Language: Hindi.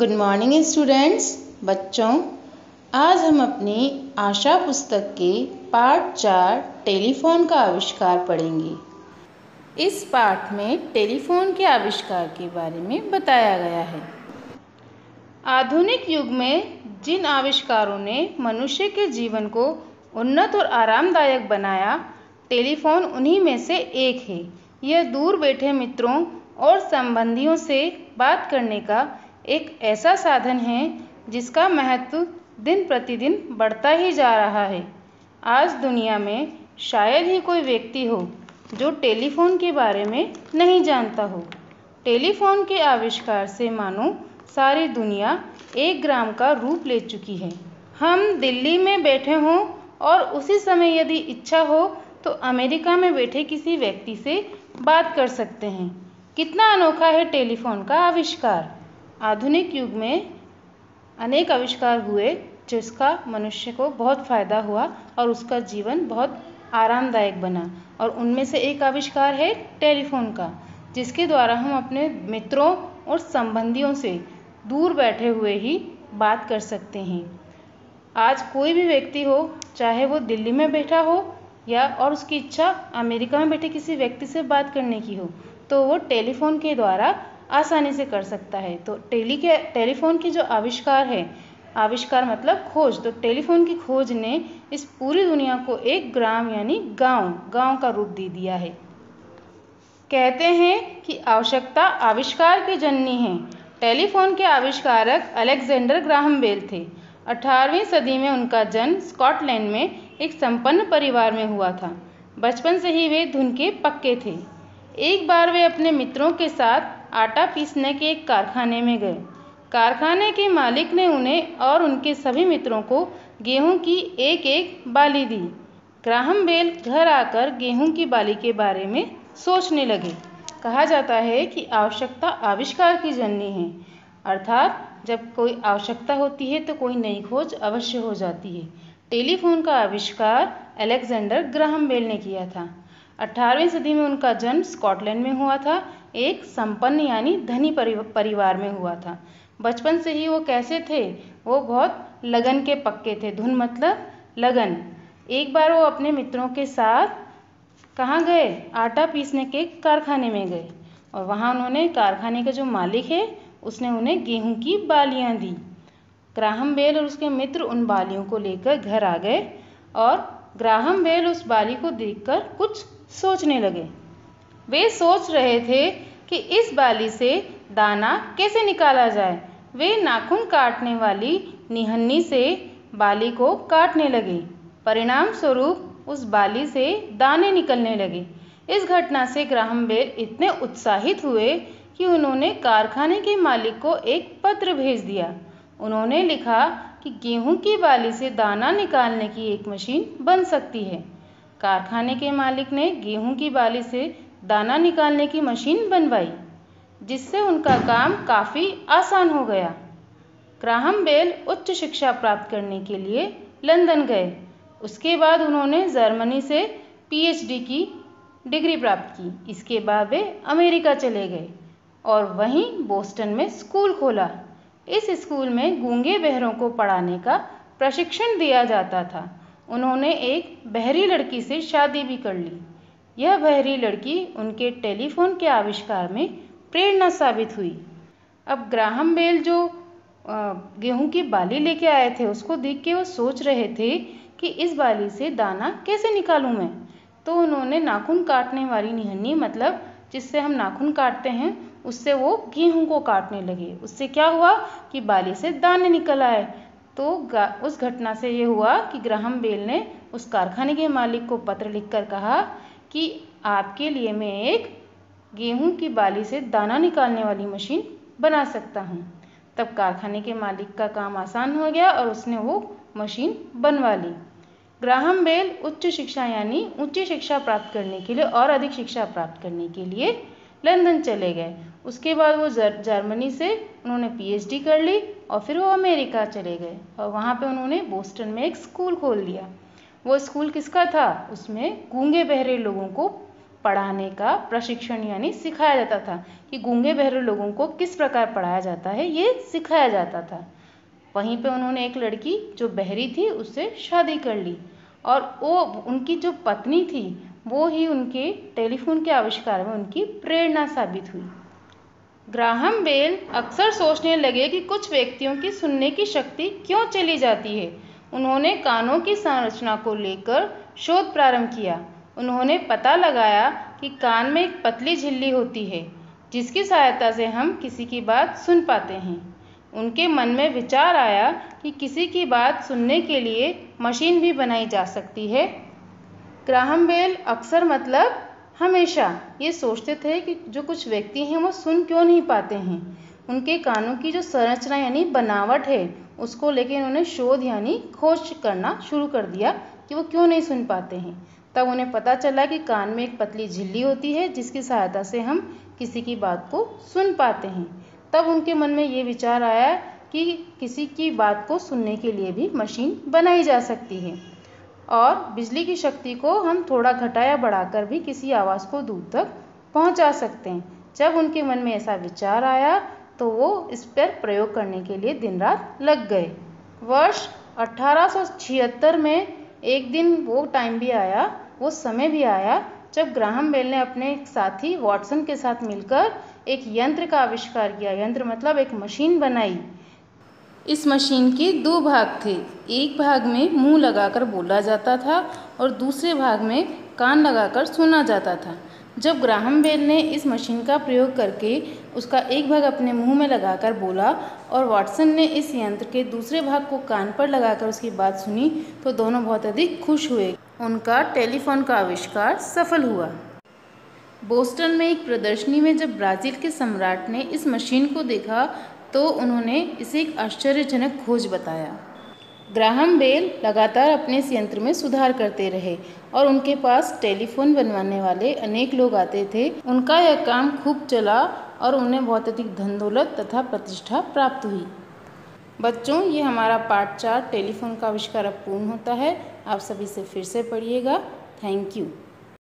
Good morning students. बच्चों, आज हम अपनी आशा पुस्तक के पाठ 4 टेलीफोन का आविष्कार पढ़ेंगे। इस पाठ में टेलीफोन के आविष्कार के बारे में बताया गया है। आधुनिक युग में जिन आविष्कारों ने मनुष्य के जीवन को उन्नत और आरामदायक बनाया, टेलीफोन उन्हीं में से एक है। यह दूर बैठे मित्रों और संबंधियों से बात करने का एक ऐसा साधन है जिसका महत्व दिन प्रतिदिन बढ़ता ही जा रहा है। आज दुनिया में शायद ही कोई व्यक्ति हो जो टेलीफोन के बारे में नहीं जानता हो। टेलीफोन के आविष्कार से मानो सारी दुनिया एक ग्राम का रूप ले चुकी है। हम दिल्ली में बैठे हों और उसी समय यदि इच्छा हो तो अमेरिका में बैठे किसी व्यक्ति से बात कर सकते हैं। कितना अनोखा है टेलीफोन का आविष्कार। आधुनिक युग में अनेक आविष्कार हुए जिसका मनुष्य को बहुत फ़ायदा हुआ और उसका जीवन बहुत आरामदायक बना, और उनमें से एक आविष्कार है टेलीफोन का, जिसके द्वारा हम अपने मित्रों और संबंधियों से दूर बैठे हुए ही बात कर सकते हैं। आज कोई भी व्यक्ति हो, चाहे वो दिल्ली में बैठा हो या और उसकी इच्छा अमेरिका में बैठे किसी व्यक्ति से बात करने की हो, तो वो टेलीफोन के द्वारा आसानी से कर सकता है। तो टेलीफोन की जो आविष्कार है, आविष्कार मतलब खोज, तो टेलीफोन की खोज ने इस पूरी दुनिया को एक ग्राम यानी गांव का रूप दे दिया है। कहते हैं कि आवश्यकता आविष्कार की जननी है। टेलीफोन के आविष्कारक अलेक्जेंडर ग्राहम बेल थे। 18वीं सदी में उनका जन्म स्कॉटलैंड में एक संपन्न परिवार में हुआ था। बचपन से ही वे धुन के पक्के थे। एक बार वे अपने मित्रों के साथ आटा पीसने के एक कारखाने में गए। कारखाने के मालिक ने उन्हें और उनके सभी मित्रों को गेहूं की एक एक बाली दी। ग्राहम बेल घर आकर गेहूं की बाली के बारे में सोचने लगे। कहा जाता है कि आवश्यकता आविष्कार की जननी है, अर्थात जब कोई आवश्यकता होती है तो कोई नई खोज अवश्य हो जाती है। टेलीफोन का आविष्कार अलेक्जेंडर ग्राहम बेल ने किया था। 18वीं सदी में उनका जन्म स्कॉटलैंड में हुआ था। एक संपन्न यानी धनी परिवार में हुआ था। बचपन से ही वो कैसे थे, वो बहुत लगन के पक्के थे। धुन मतलब लगन। एक बार वो अपने मित्रों के साथ कहाँ गए, आटा पीसने के कारखाने में गए, और वहाँ उन्होंने कारखाने का जो मालिक है उसने उन्हें गेहूं की बालियाँ दी। ग्राहम बेल और उसके मित्र उन बालियों को लेकर घर आ गए और ग्राहम बेल उस बाली को देखकर कुछ सोचने लगे। वे सोच रहे थे कि इस बाली से दाना कैसे निकाला जाए। वे नाखून काटने वाली निहन्नी से बाली को काटने लगे। परिणाम स्वरूप उस बाली से दाने निकलने लगे। इस घटना से ग्राहम बेल इतने उत्साहित हुए कि उन्होंने कारखाने के मालिक को एक पत्र भेज दिया। उन्होंने लिखा कि गेहूं की बाली से दाना निकालने की एक मशीन बन सकती है। कारखाने के मालिक ने गेहूं की बाली से दाना निकालने की मशीन बनवाई, जिससे उनका काम काफ़ी आसान हो गया। ग्राहम बेल उच्च शिक्षा प्राप्त करने के लिए लंदन गए। उसके बाद उन्होंने जर्मनी से पीएचडी की डिग्री प्राप्त की। इसके बाद वे अमेरिका चले गए और वहीं बोस्टन में स्कूल खोला। इस स्कूल में गूंगे बहरों को पढ़ाने का प्रशिक्षण दिया जाता था। उन्होंने एक बहरी लड़की से शादी भी कर ली। यह बहरी लड़की उनके टेलीफोन के आविष्कार में प्रेरणा साबित हुई। अब ग्राहम बेल जो गेहूं की बाली लेके आए थे, उसको देख के वो सोच रहे थे कि इस बाली से दाना कैसे निकालूं मैं। तो उन्होंने नाखून काटने वाली निहन्नी, मतलब जिससे हम नाखून काटते हैं, उससे वो गेहूं को काटने लगे। उससे क्या हुआ कि बाली से दाने निकल आए। तो उस घटना से ये हुआ कि ग्राहम बेल ने उस कारखाने के मालिक को पत्र लिखकर कहा कि आपके लिए मैं एक गेहूं की बाली से दाना निकालने वाली मशीन बना सकता हूं। तब कारखाने के मालिक का काम आसान हो गया और उसने वो मशीन बनवा ली। ग्राहम बेल उच्च शिक्षा यानी ऊंची शिक्षा प्राप्त करने के लिए और अधिक शिक्षा प्राप्त करने के लिए लंदन चले गए। उसके बाद वो जर्मनी से उन्होंने पीएचडी कर ली और फिर वो अमेरिका चले गए और वहाँ पे उन्होंने बोस्टन में एक स्कूल खोल दिया। वो स्कूल किसका था, उसमें गूंगे बहरे लोगों को पढ़ाने का प्रशिक्षण यानी सिखाया जाता था कि गूंगे बहरे लोगों को किस प्रकार पढ़ाया जाता है, ये सिखाया जाता था। वहीं पे उन्होंने एक लड़की जो बहरी थी उससे शादी कर ली और वो उनकी जो पत्नी थी वो ही उनके टेलीफोन के आविष्कार में उनकी प्रेरणा साबित हुई। ग्राहम बेल अक्सर सोचने लगे कि कुछ व्यक्तियों की सुनने की शक्ति क्यों चली जाती है। उन्होंने कानों की संरचना को लेकर शोध प्रारंभ किया। उन्होंने पता लगाया कि कान में एक पतली झिल्ली होती है जिसकी सहायता से हम किसी की बात सुन पाते हैं। उनके मन में विचार आया कि किसी की बात सुनने के लिए मशीन भी बनाई जा सकती है। ग्राहम बेल अक्सर मतलब हमेशा ये सोचते थे कि जो कुछ व्यक्ति हैं वो सुन क्यों नहीं पाते हैं। उनके कानों की जो संरचना यानी बनावट है उसको लेकर उन्होंने शोध यानी खोज करना शुरू कर दिया कि वो क्यों नहीं सुन पाते हैं। तब उन्हें पता चला कि कान में एक पतली झिल्ली होती है जिसकी सहायता से हम किसी की बात को सुन पाते हैं। तब उनके मन में ये विचार आया कि किसी की बात को सुनने के लिए भी मशीन बनाई जा सकती है और बिजली की शक्ति को हम थोड़ा घटा या बढ़ाकर भी किसी आवाज़ को दूर तक पहुंचा सकते हैं। जब उनके मन में ऐसा विचार आया तो वो इस पर प्रयोग करने के लिए दिन रात लग गए। वर्ष 1876 में एक दिन वो टाइम भी आया, वो समय भी आया जब ग्राहम बेल ने अपने एक साथी वॉटसन के साथ मिलकर एक यंत्र का आविष्कार किया। यंत्र मतलब एक मशीन बनाई। इस मशीन के दो भाग थे। एक भाग में मुंह लगाकर बोला जाता था और दूसरे भाग में कान लगाकर सुना जाता था। जब ग्राहम बेल ने इस मशीन का प्रयोग करके उसका एक भाग अपने मुंह में लगाकर बोला और वॉटसन ने इस यंत्र के दूसरे भाग को कान पर लगाकर उसकी बात सुनी तो दोनों बहुत अधिक खुश हुए। उनका टेलीफोन का आविष्कार सफल हुआ। बोस्टन में एक प्रदर्शनी में जब ब्राज़ील के सम्राट ने इस मशीन को देखा तो उन्होंने इसे एक आश्चर्यजनक खोज बताया। ग्राहम बेल लगातार अपने इस यंत्र में सुधार करते रहे और उनके पास टेलीफोन बनवाने वाले अनेक लोग आते थे। उनका यह काम खूब चला और उन्हें बहुत अधिक धन दौलत तथा प्रतिष्ठा प्राप्त हुई। बच्चों, ये हमारा पार्ट 4 टेलीफोन का आविष्कार अब पूर्ण होता है। आप सभी से फिर से पढ़िएगा। Thank you.